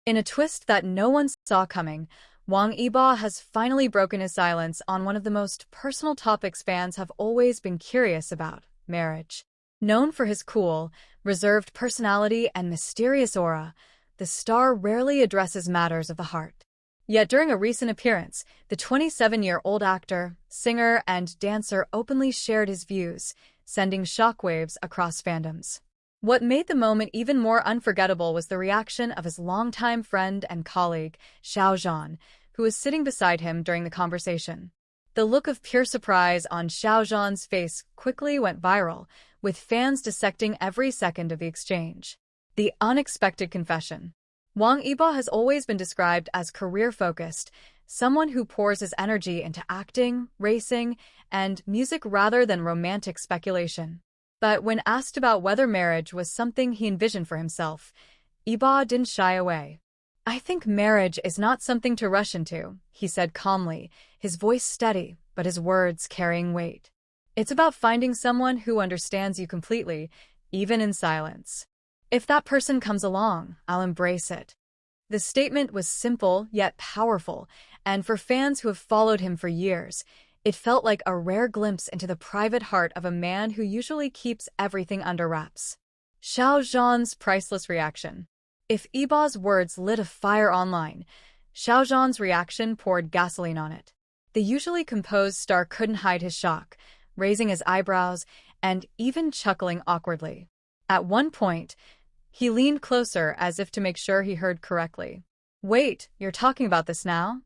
In a twist that no one saw coming, Wang Yibo has finally broken his silence on one of the most personal topics fans have always been curious about: marriage. Known for his cool, reserved personality and mysterious aura, the star rarely addresses matters of the heart. Yet during a recent appearance, the 27-year-old actor, singer, and dancer openly shared his views, sending shockwaves across fandoms. What made the moment even more unforgettable was the reaction of his longtime friend and colleague, Xiao Zhan, who was sitting beside him during the conversation. The look of pure surprise on Xiao Zhan's face quickly went viral, with fans dissecting every second of the exchange. The unexpected confession. Wang Yibo has always been described as career-focused, someone who pours his energy into acting, racing, and music rather than romantic speculation. But when asked about whether marriage was something he envisioned for himself, Yibo didn't shy away. "I think marriage is not something to rush into," he said calmly, his voice steady, but his words carrying weight. "It's about finding someone who understands you completely, even in silence. If that person comes along, I'll embrace it." The statement was simple yet powerful, and for fans who have followed him for years, it felt like a rare glimpse into the private heart of a man who usually keeps everything under wraps. Xiao Zhan's priceless reaction. If Yibo's words lit a fire online, Xiao Zhan's reaction poured gasoline on it. The usually composed star couldn't hide his shock, raising his eyebrows and even chuckling awkwardly. At one point, he leaned closer as if to make sure he heard correctly. "Wait, you're talking about this now?"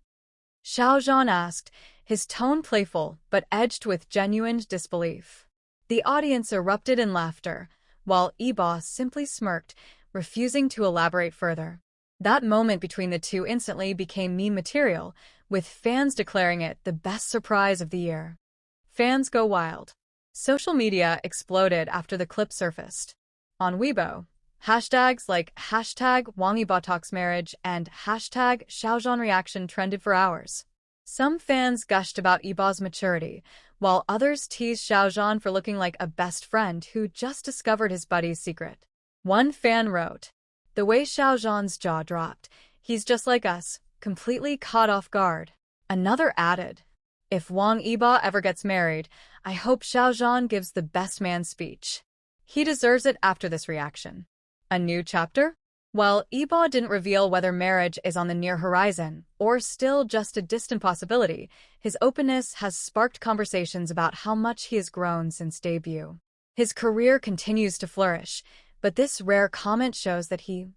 Xiao Zhan asked, his tone playful but edged with genuine disbelief. The audience erupted in laughter, while Yibo simply smirked, refusing to elaborate further. That moment between the two instantly became meme material, with fans declaring it the best surprise of the year. Fans go wild. Social media exploded after the clip surfaced. On Weibo, hashtags like #WangYiboTalksMarriage and #ShaoZhanReaction trended for hours. Some fans gushed about Yibo's maturity, while others teased Xiao Zhan for looking like a best friend who just discovered his buddy's secret. One fan wrote, "The way Xiao Zhan's jaw dropped, he's just like us, completely caught off guard." Another added, "If Wang Yibo ever gets married, I hope Xiao Zhan gives the best man speech. He deserves it after this reaction." A new chapter? While Yibo didn't reveal whether marriage is on the near horizon or still just a distant possibility, his openness has sparked conversations about how much he has grown since debut. His career continues to flourish, but this rare comment shows that he,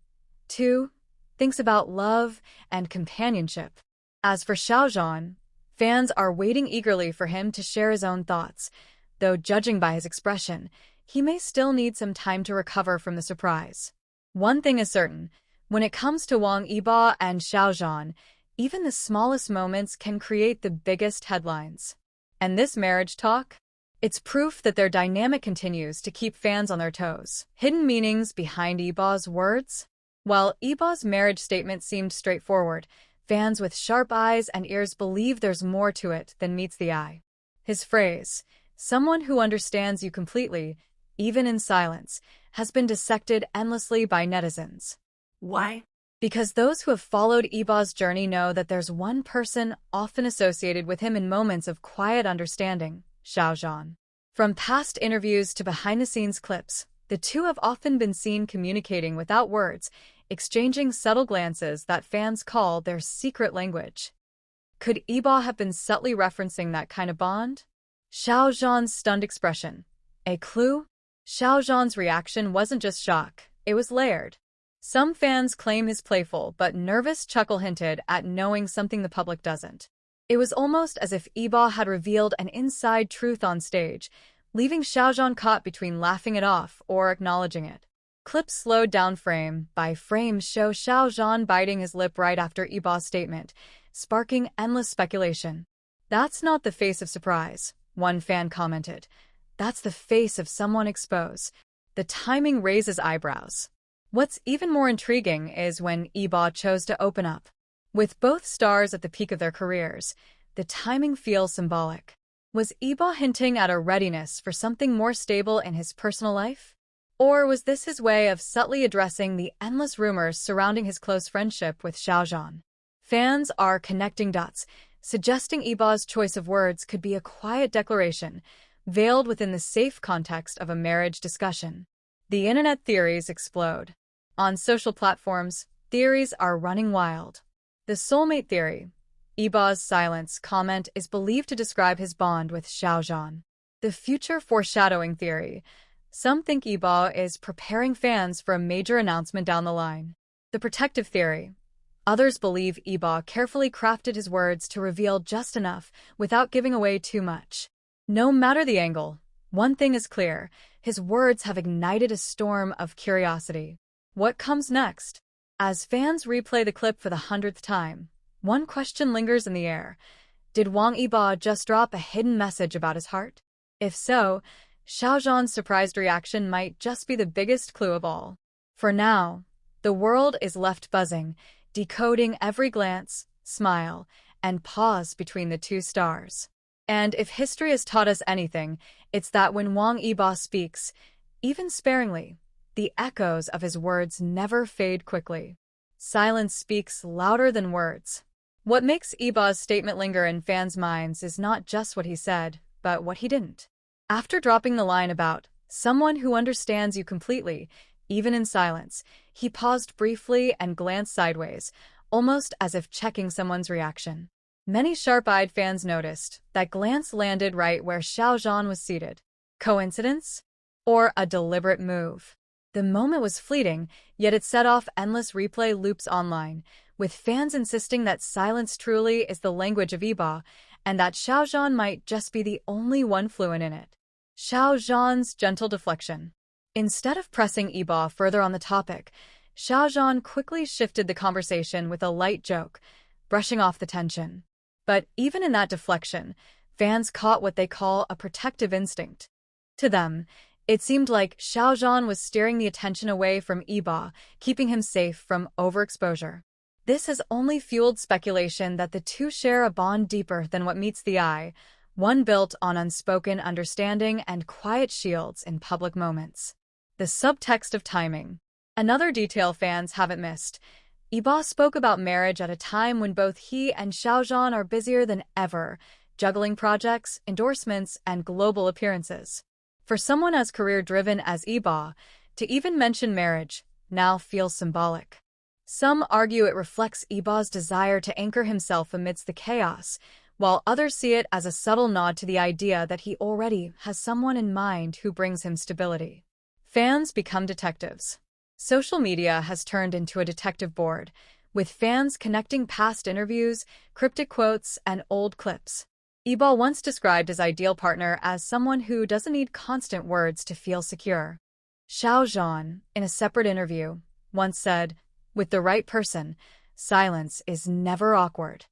too, thinks about love and companionship. As for Xiao Zhan, fans are waiting eagerly for him to share his own thoughts, though judging by his expression, he may still need some time to recover from the surprise. One thing is certain, when it comes to Wang Yibo and Xiao Zhan, even the smallest moments can create the biggest headlines. And this marriage talk? It's proof that their dynamic continues to keep fans on their toes. Hidden meanings behind Yibo's words? While Yibo's marriage statement seemed straightforward, fans with sharp eyes and ears believe there's more to it than meets the eye. His phrase, "someone who understands you completely, even in silence," has been dissected endlessly by netizens. Why? Because those who have followed Yibo's journey know that there's one person often associated with him in moments of quiet understanding: Xiao Zhan. From past interviews to behind-the-scenes clips, the two have often been seen communicating without words, exchanging subtle glances that fans call their secret language. Could Yibo have been subtly referencing that kind of bond? Xiao Zhan's stunned expression. A clue? Xiao Zhan's reaction wasn't just shock, it was layered. Some fans claim his playful but nervous chuckle hinted at knowing something the public doesn't. It was almost as if Yibo had revealed an inside truth on stage, leaving Xiao Zhan caught between laughing it off or acknowledging it. Clips slowed down frame by frame show Xiao Zhan biting his lip right after Yibo's statement, sparking endless speculation. "That's not the face of surprise," one fan commented. "That's the face of someone exposed." The timing raises eyebrows. What's even more intriguing is when Yibo chose to open up. With both stars at the peak of their careers, the timing feels symbolic. Was Yibo hinting at a readiness for something more stable in his personal life? Or was this his way of subtly addressing the endless rumors surrounding his close friendship with Xiao Zhan? Fans are connecting dots, suggesting Yibo's choice of words could be a quiet declaration, veiled within the safe context of a marriage discussion. The internet theories explode. On social platforms, theories are running wild. The soulmate theory. Yibo's silence comment is believed to describe his bond with Xiao Zhan. The future foreshadowing theory. Some think Yibo is preparing fans for a major announcement down the line. The protective theory. Others believe Yibo carefully crafted his words to reveal just enough without giving away too much. No matter the angle, one thing is clear: his words have ignited a storm of curiosity. What comes next? As fans replay the clip for the 100th time, one question lingers in the air. Did Wang Yibo just drop a hidden message about his heart? If so, Xiao Zhan's surprised reaction might just be the biggest clue of all. For now, the world is left buzzing, decoding every glance, smile, and pause between the two stars. And if history has taught us anything, it's that when Wang Yibo speaks, even sparingly, the echoes of his words never fade quickly. Silence speaks louder than words. What makes Yibo's statement linger in fans' minds is not just what he said, but what he didn't. After dropping the line about someone who understands you completely, even in silence, he paused briefly and glanced sideways, almost as if checking someone's reaction. Many sharp-eyed fans noticed that glance landed right where Xiao Zhan was seated. Coincidence? Or a deliberate move? The moment was fleeting, yet it set off endless replay loops online, with fans insisting that silence truly is the language of Yibo, and that Xiao Zhan might just be the only one fluent in it. Xiao Zhan's gentle deflection. Instead of pressing Yibo further on the topic, Xiao Zhan quickly shifted the conversation with a light joke, brushing off the tension. But even in that deflection, fans caught what they call a protective instinct. To them, it seemed like Xiao Zhan was steering the attention away from Yibo, keeping him safe from overexposure. This has only fueled speculation that the two share a bond deeper than what meets the eye, one built on unspoken understanding and quiet shields in public moments. The subtext of timing. Another detail fans haven't missed. Yibo spoke about marriage at a time when both he and Xiao Zhan are busier than ever, juggling projects, endorsements, and global appearances. For someone as career-driven as Yibo, to even mention marriage now feels symbolic. Some argue it reflects Yibo's desire to anchor himself amidst the chaos, while others see it as a subtle nod to the idea that he already has someone in mind who brings him stability. Fans become detectives. Social media has turned into a detective board, with fans connecting past interviews, cryptic quotes, and old clips. Yibo once described his ideal partner as someone who doesn't need constant words to feel secure. Xiao Zhan, in a separate interview, once said, "With the right person, silence is never awkward."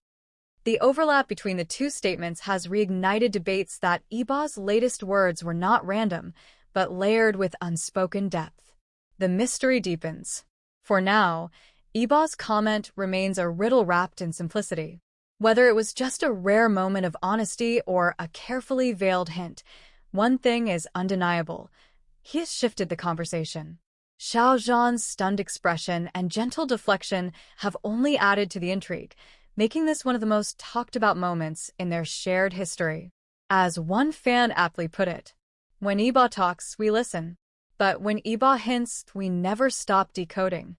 The overlap between the two statements has reignited debates that Yibo's latest words were not random, but layered with unspoken depth. The mystery deepens. For now, Yibo's comment remains a riddle wrapped in simplicity. Whether it was just a rare moment of honesty or a carefully veiled hint, one thing is undeniable: he has shifted the conversation. Xiao Zhan's stunned expression and gentle deflection have only added to the intrigue, making this one of the most talked-about moments in their shared history. As one fan aptly put it, "When Yibo talks, we listen. But when Yibo hints, we never stop decoding."